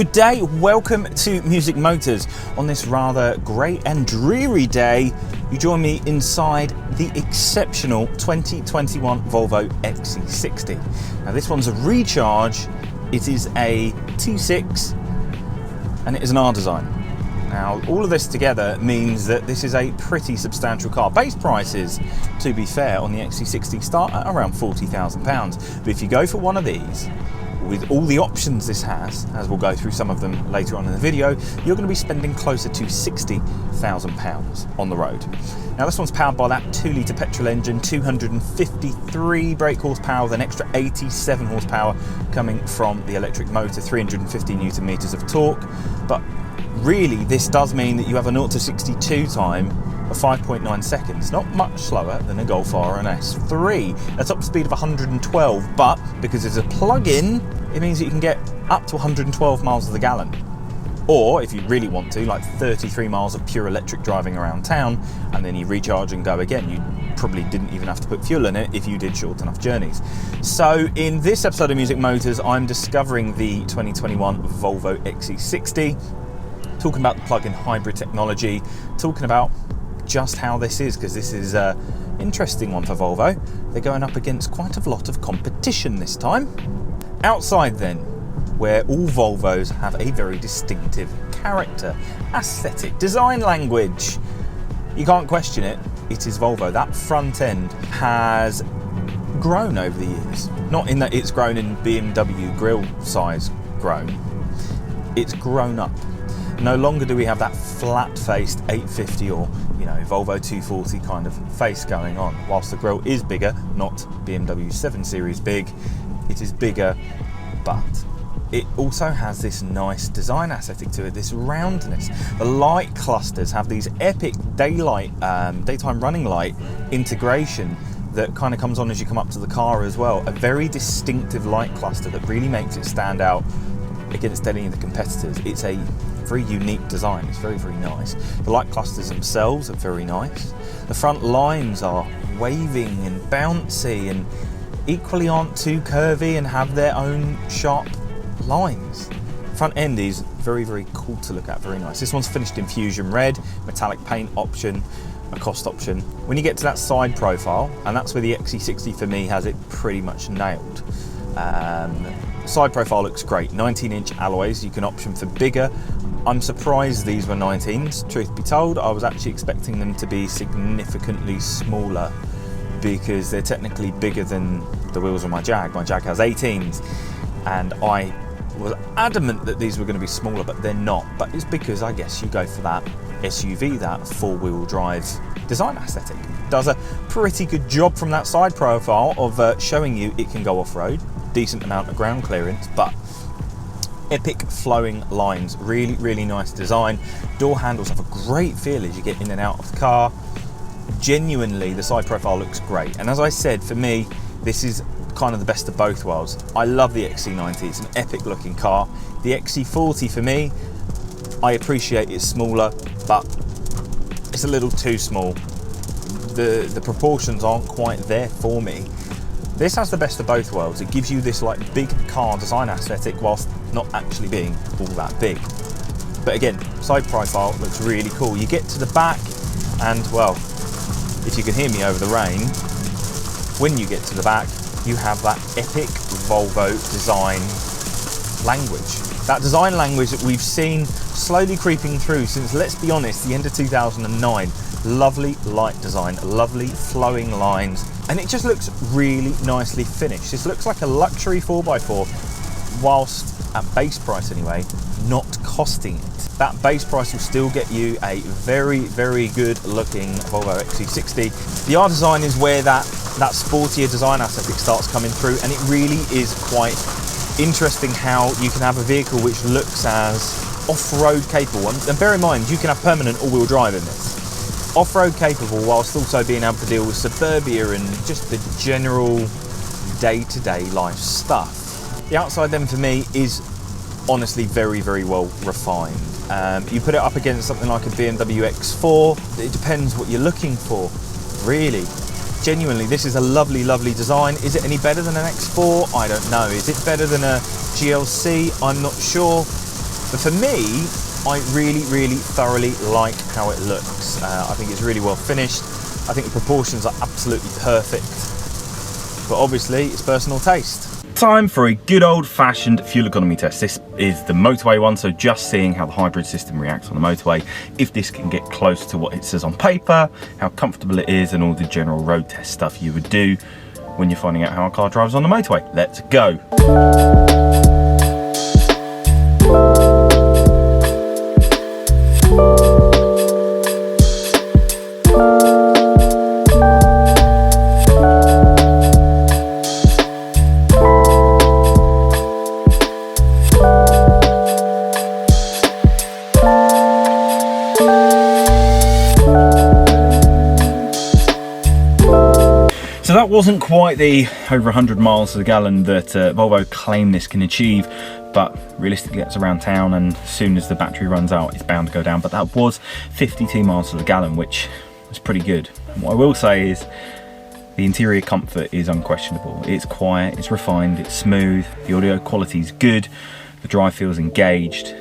Good day, welcome to Music Motors. On this rather grey and dreary day, you join me inside the exceptional 2021 Volvo XC60. Now this one's a Recharge, it is a T6 and it is an R design. Now all of this together means that this is a pretty substantial car. Base prices, to be fair, on the XC60 start at around £40,000. But if you go for one of these, with all the options this has, as we'll go through some of them later on in the video, you're going to be spending closer to £60,000 on the road. Now this one's powered by that 2-litre petrol engine, 253 brake horsepower with an extra 87 horsepower coming from the electric motor, 350 newton meters of torque. But really this does mean that you have a 0 to 62 time of 5.9 seconds, not much slower than a Golf R and S3, a top speed of 112, but because it's a plug-in, it means that you can get up to 112 miles to the gallon. Or if you really want to, like 33 miles of pure electric driving around town, and then you recharge and go again. You probably didn't even have to put fuel in it if you did short enough journeys. So in this episode of Music Motors, I'm discovering the 2021 Volvo XC60, talking about the plug-in hybrid technology, talking about just how this is, because this is an interesting one for Volvo. They're going up against quite a lot of competition this time. Outside then, where all Volvos have a very distinctive character, aesthetic, design language. You can't question it, it is Volvo. That front end has grown over the years. Not in that it's grown in BMW grille size grown, it's grown up. No longer do we have that flat-faced 850 or Volvo 240 kind of face going on. Whilst the grille is bigger, not BMW 7 Series big, it is bigger, but it also has this nice design aesthetic to it, this roundness. The light clusters have these epic daylight, daytime running light integration that kind of comes on as you come up to the car as well. A very distinctive light cluster that really makes it stand out against any of the competitors. It's a very unique design, it's very, very nice. The light clusters themselves are very nice. The front lines are waving and bouncy and equally aren't too curvy and have their own sharp lines. Front end is very, very cool to look at, very nice. This one's finished in fusion red, metallic paint option, a cost option. When you get to that side profile, and that's where the XC60 for me has it pretty much nailed. Side profile looks great, 19-inch alloys, you can option for bigger. I'm surprised these were 19s, truth be told. I was actually expecting them to be significantly smaller because they're technically bigger than the wheels on my Jag. My Jag has 18s, and I was adamant that these were going to be smaller, but they're not. But it's because I guess you go for that SUV, that four-wheel drive design aesthetic. Does a pretty good job from that side profile of showing you it can go off-road, decent amount of ground clearance, but epic flowing lines, really, really nice design. Door handles have a great feel as you get in and out of the car. Genuinely, the side profile looks great. And as I said, for me, this is kind of the best of both worlds. I love the XC90, it's an epic looking car. The XC40 for me, I appreciate it's smaller, but it's a little too small. The proportions aren't quite there for me. This has the best of both worlds. It gives you this like big car design aesthetic whilst not actually being all that big. But again, side profile looks really cool. You get to the back and, well, if you can hear me over the rain, when you get to the back, you have that epic Volvo design language. That design language that we've seen slowly creeping through since, let's be honest, the end of 2009. Lovely light design, lovely flowing lines, and it just looks really nicely finished. This looks like a luxury 4x4, whilst at base price anyway, not costing it. That base price will still get you a very, very good looking Volvo XC60. The R design is where that sportier design aesthetic starts coming through, and it really is quite interesting how you can have a vehicle which looks as off-road capable. And bear in mind, you can have permanent all-wheel drive in this. Off-road capable whilst also being able to deal with suburbia and just the general day-to-day life stuff. The outside then for me is honestly very, very well refined. You put it up against something like a BMW X4, it depends what you're looking for, really. Genuinely, this is a lovely, lovely design. Is it any better than an X4? I don't know. Is it better than a GLC? I'm not sure. But for me, I really thoroughly like how it looks. I think it's really well finished. I think the proportions are absolutely perfect. But obviously, it's personal taste. Time for a good old-fashioned fuel economy test. This is the motorway one, so just seeing how the hybrid system reacts on the motorway, if this can get close to what it says on paper, how comfortable it is, and all the general road test stuff you would do when you're finding out how a car drives on the motorway. Let's go. So that wasn't quite the over 100 miles to the gallon that Volvo claim this can achieve, but realistically that's around town, and as soon as the battery runs out it's bound to go down. But that was 52 miles to the gallon, which is pretty good. And what I will say is the interior comfort is unquestionable. It's quiet, it's refined, it's smooth, the audio quality is good, the drive feels engaged,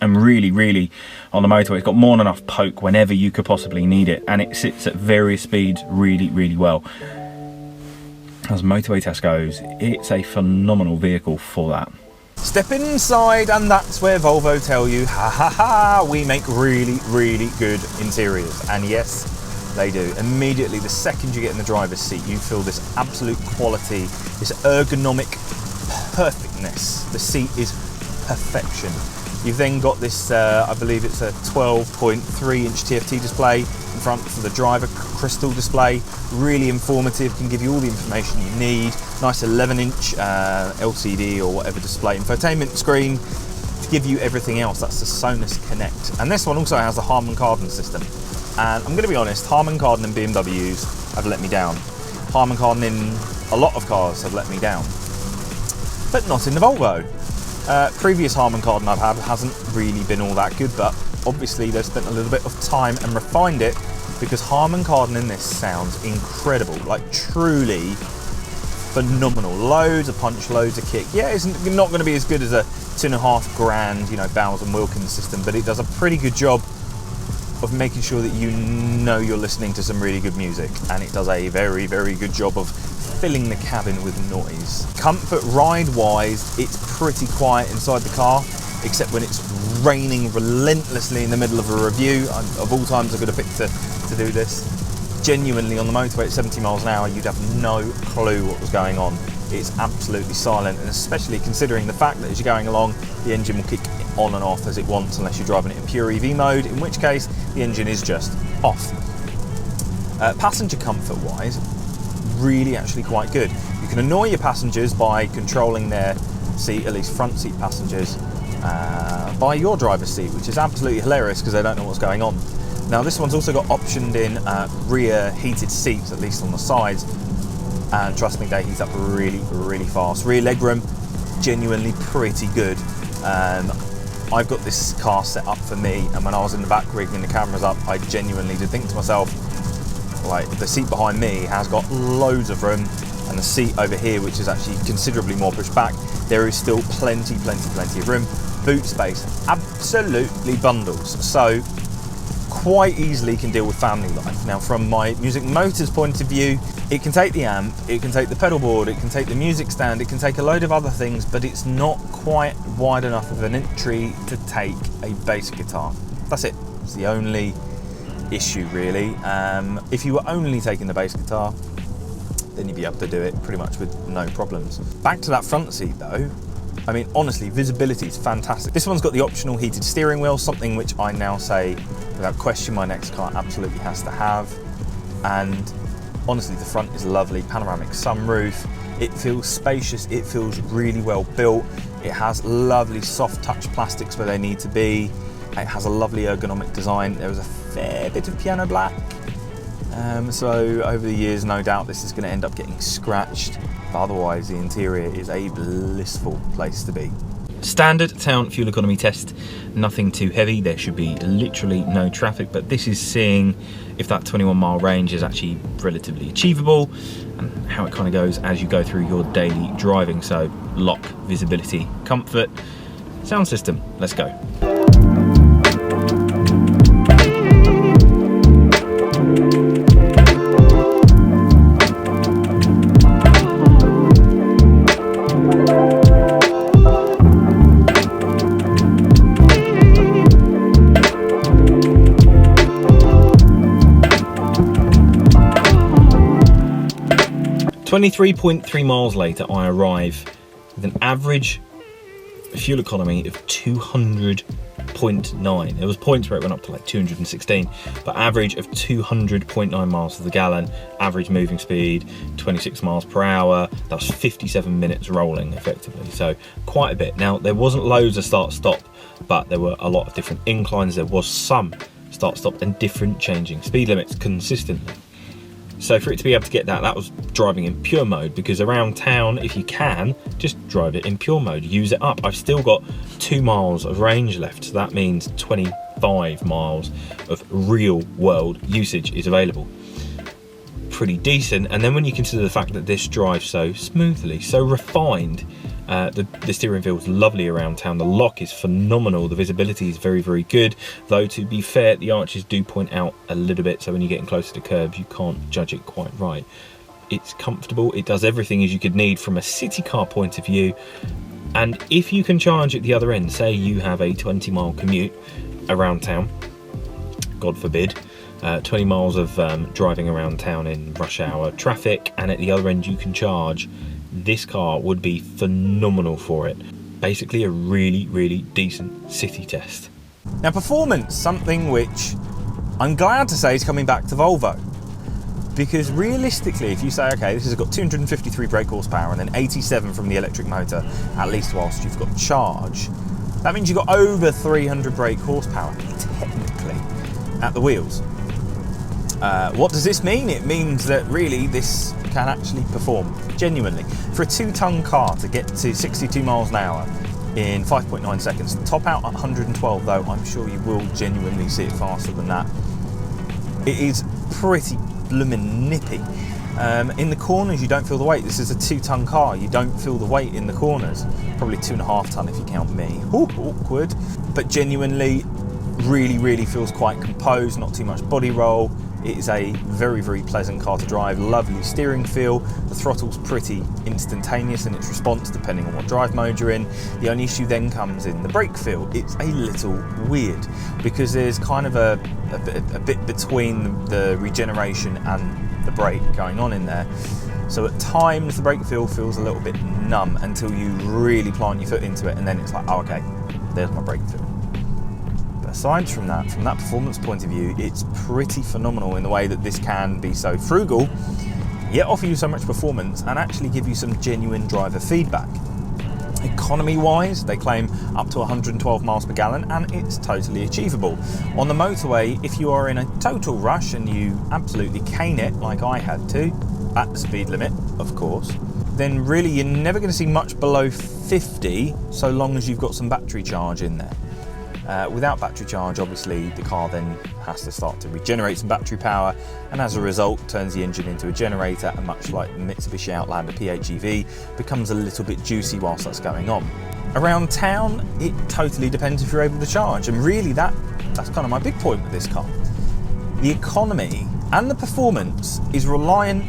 and really on the motorway it's got more than enough poke whenever you could possibly need it, and it sits at various speeds really well. As motorway test goes, it's a phenomenal vehicle for that. Step inside and that's where Volvo tell you, we make really good interiors. And yes, they do. Immediately, the second you get in the driver's seat, you feel this absolute quality, this ergonomic perfectness. The seat is perfection. You've then got this, I believe it's a 12.3 inch TFT display in front for the driver, crystal display, really informative, can give you all the information you need. Nice 11 inch LCD or whatever display, infotainment screen to give you everything else. That's the Sonus Connect. And this one also has the Harman Kardon system. And I'm going to be honest, Harman Kardon in BMWs have let me down. Harman Kardon in a lot of cars have let me down, but not in the Volvo. Previous Harman Kardon I've had hasn't really been all that good, but obviously they've spent a little bit of time and refined it, because Harman Kardon in this sounds incredible, like truly phenomenal. Loads of punch, loads of kick. Yeah, it's not going to be as good as a $2.5 grand, you know, Bowers and Wilkins system, but it does a pretty good job of making sure that you know you're listening to some really good music, and it does a very good job of filling the cabin with noise. Comfort ride-wise, it's pretty quiet inside the car, except when it's raining relentlessly in the middle of a review. Of all times I could have picked to do this. Genuinely, on the motorway at 70 miles an hour, you'd have no clue what was going on. It's absolutely silent, and especially considering the fact that as you're going along, the engine will kick on and off as it wants, unless you're driving it in pure EV mode, in which case the engine is just off. Passenger comfort-wise, really actually quite good. You can annoy your passengers by controlling their seat, at least front seat passengers, by your driver's seat, which is absolutely hilarious because they don't know what's going on. Now this one's also got optioned in rear heated seats, at least on the sides, and trust me, they heat up really fast. Rear legroom, genuinely pretty good. I've got this car set up for me, and when I was in the back rigging the cameras up, I genuinely did think to myself, like, the seat behind me has got loads of room, and the seat over here, which is actually considerably more pushed back, there is still plenty of room. Boot space, absolutely bundles. So quite easily can deal with family life. Now from my Music Motors point of view, it can take the amp, it can take the pedal board, it can take the music stand, it can take a load of other things, but it's not quite wide enough of an entry to take a bass guitar. That's it. It's the only issue really. If you were only taking the bass guitar, then you'd be able to do it pretty much with no problems. Back to that front seat though, I mean, honestly, visibility is fantastic. This one's got the optional heated steering wheel, something which I now say, without question, my next car absolutely has to have. And honestly, the front is lovely, panoramic sunroof. It feels spacious, it feels really well built. It has lovely soft touch plastics where they need to be. It has a lovely ergonomic design. There was a fair bit of piano black. So over the years, no doubt this is going to end up getting scratched, but otherwise the interior is a blissful place to be. Standard town fuel economy test, nothing too heavy. There should be literally no traffic, but this is seeing if that 21-mile range is actually relatively achievable and how it kind of goes as you go through your daily driving. So lock, visibility, comfort, Sound system, let's go. 23.3 miles later, I arrive with an average fuel economy of 200.9. There was points where it went up to like 216, but average of 200.9 miles to the gallon, average moving speed 26 miles per hour. That was 57 minutes rolling effectively, so quite a bit. Now, there wasn't loads of start-stop, but there were a lot of different inclines. There was some start-stop and different changing speed limits consistently. So for it to be able to get that was driving in pure mode, because around town, if you can, just drive it in pure mode, use it up. I've still got 2 miles of range left, so that means 25 miles of real world usage is available. Pretty decent. And then when you consider the fact that this drives so smoothly, so refined, the steering feels lovely around town. The lock is phenomenal. The visibility is very, very good. Though, to be fair, the arches do point out a little bit, so when you're getting closer to curbs, you can't judge it quite right. It's comfortable. It does everything as you could need from a city car point of view. And if you can charge at the other end, say you have a 20-mile commute around town, God forbid, 20 miles of driving around town in rush hour traffic, and at the other end you can charge, this car would be phenomenal for it. Basically a really, really decent city test. Now, performance, something which I'm glad to say is coming back to Volvo, because realistically, if you say, okay, this has got 253 brake horsepower and then 87 from the electric motor, at least whilst you've got charge, that means you've got over 300 brake horsepower, technically, at the wheels. What does this mean? It means that really this can actually perform genuinely. For a 2-ton car to get to 62 miles an hour in 5.9 seconds, top out at 112 though, I'm sure you will genuinely see it faster than that. It is pretty bloomin' nippy. In the corners you don't feel the weight. This is a 2-ton car, you don't feel the weight in the corners. Probably 2.5 ton if you count me. Ooh, awkward. But genuinely, really, really feels quite composed, not too much body roll. It is a very, very pleasant car to drive, lovely steering feel. The throttle's pretty instantaneous in its response depending on what drive mode you're in. The only issue then comes in the brake feel. It's a little weird because there's kind of a bit between the regeneration and the brake going on in there. So at times the brake feel feels a little bit numb until you really plant your foot into it, and then it's like, oh, okay, there's my brake feel. Aside from that performance point of view, it's pretty phenomenal in the way that this can be so frugal, yet offer you so much performance and actually give you some genuine driver feedback. Economy-wise, they claim up to 112 miles per gallon, and it's totally achievable. On the motorway, if you are in a total rush and you absolutely cane it, like I had to, at the speed limit, of course, then really you're never going to see much below 50, so long as you've got some battery charge in there. Without battery charge, obviously, the car then has to start to regenerate some battery power, and as a result, turns the engine into a generator, and much like the Mitsubishi Outlander PHEV, becomes a little bit juicy whilst that's going on. Around town, it totally depends if you're able to charge, and really that's kind of my big point with this car. The economy and the performance is reliant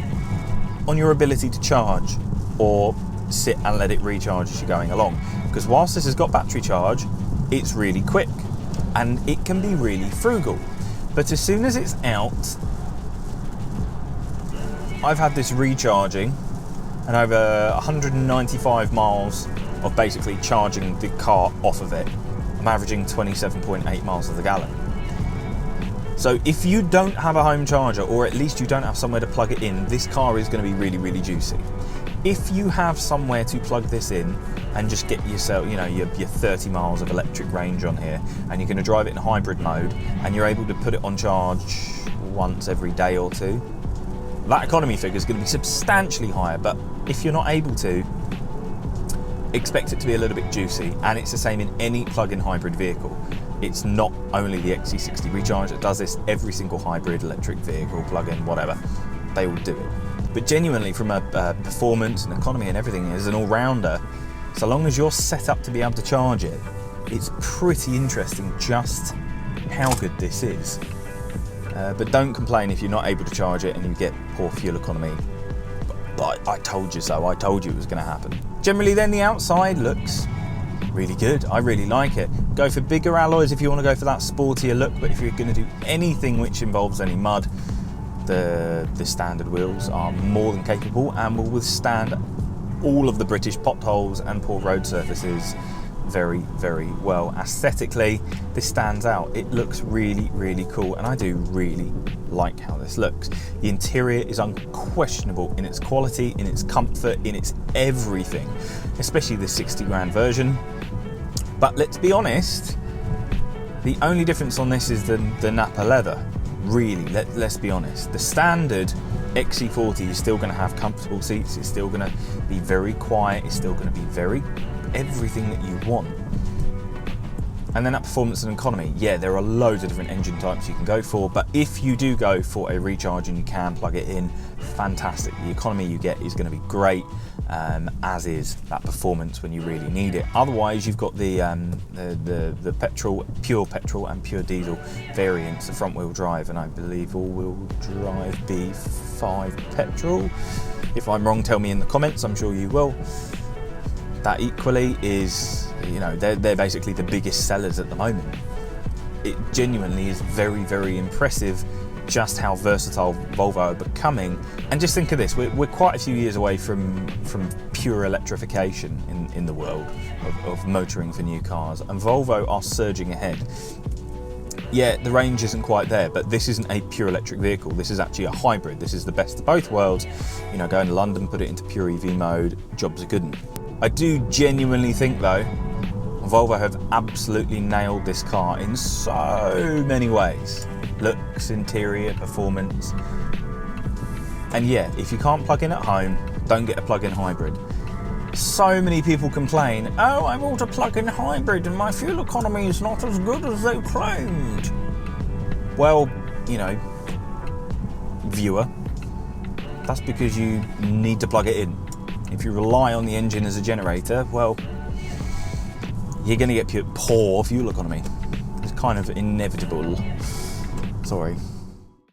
on your ability to charge or sit and let it recharge as you're going along, because whilst this has got battery charge, it's really quick and it can be really frugal. But as soon as it's out, I've had this recharging and over 195 miles of basically charging the car off of it. I'm averaging 27.8 miles to the gallon. So if you don't have a home charger, or at least you don't have somewhere to plug it in, this car is going to be really, really juicy. If you have somewhere to plug this in and just get yourself, your 30 miles of electric range on here, and you're going to drive it in hybrid mode, and you're able to put it on charge once every day or two, that economy figure is going to be substantially higher. But if you're not able to, expect it to be a little bit juicy. And it's the same in any plug-in hybrid vehicle. It's not only the XC60 Recharge that does this. Every single hybrid electric vehicle, plug-in, whatever, they will do it. But genuinely, from a performance and economy and everything, as an all-rounder, so long as you're set up to be able to charge it, it's pretty interesting just how good this is. But don't complain if you're not able to charge it and you get poor fuel economy. But I told you so, I told you it was going to happen. Generally then the outside looks really good. I really like it. Go for bigger alloys if you want to go for that sportier look, but if you're going to do anything which involves any mud, the standard wheels are more than capable and will withstand all of the British potholes and poor road surfaces very, very well. Aesthetically, this stands out. It looks really, really cool, and I do really like how this looks. The interior is unquestionable in its quality, in its comfort, in its everything, especially the 60 grand version. But let's be honest, the only difference on this is the Napa leather. Really, let's be honest. The standard XC40 is still going to have comfortable seats, it's still going to be very quiet, it's still going to be very everything that you want. And then at performance and economy, yeah, there are loads of different engine types you can go for, but if you do go for a recharge and you can plug it in, fantastic. The economy you get is going to be great, as is that performance when you really need it. Otherwise, you've got the petrol, pure petrol and pure diesel variants, the front wheel drive, and I believe all wheel drive B5 petrol. If I'm wrong, tell me in the comments, I'm sure you will. That equally is, you know, they're basically the biggest sellers at the moment. It genuinely is very, very impressive just how versatile Volvo are becoming. And just think of this, we're quite a few years away from pure electrification in the world of motoring for new cars, and Volvo are surging ahead. Yeah, the range isn't quite there, but this isn't a pure electric vehicle. This is actually a hybrid. This is the best of both worlds. You know, go into London, put it into pure EV mode, jobs are good 'un. I do genuinely think though, Volvo have absolutely nailed this car in so many ways. Looks, interior, performance. And yeah, if you can't plug in at home, don't get a plug-in hybrid. So many people complain, oh, I bought a plug-in hybrid and my fuel economy is not as good as they claimed. Well, you know, viewer, that's because you need to plug it in. If you rely on the engine as a generator, well, you're going to get poor fuel economy. It's kind of inevitable. Sorry.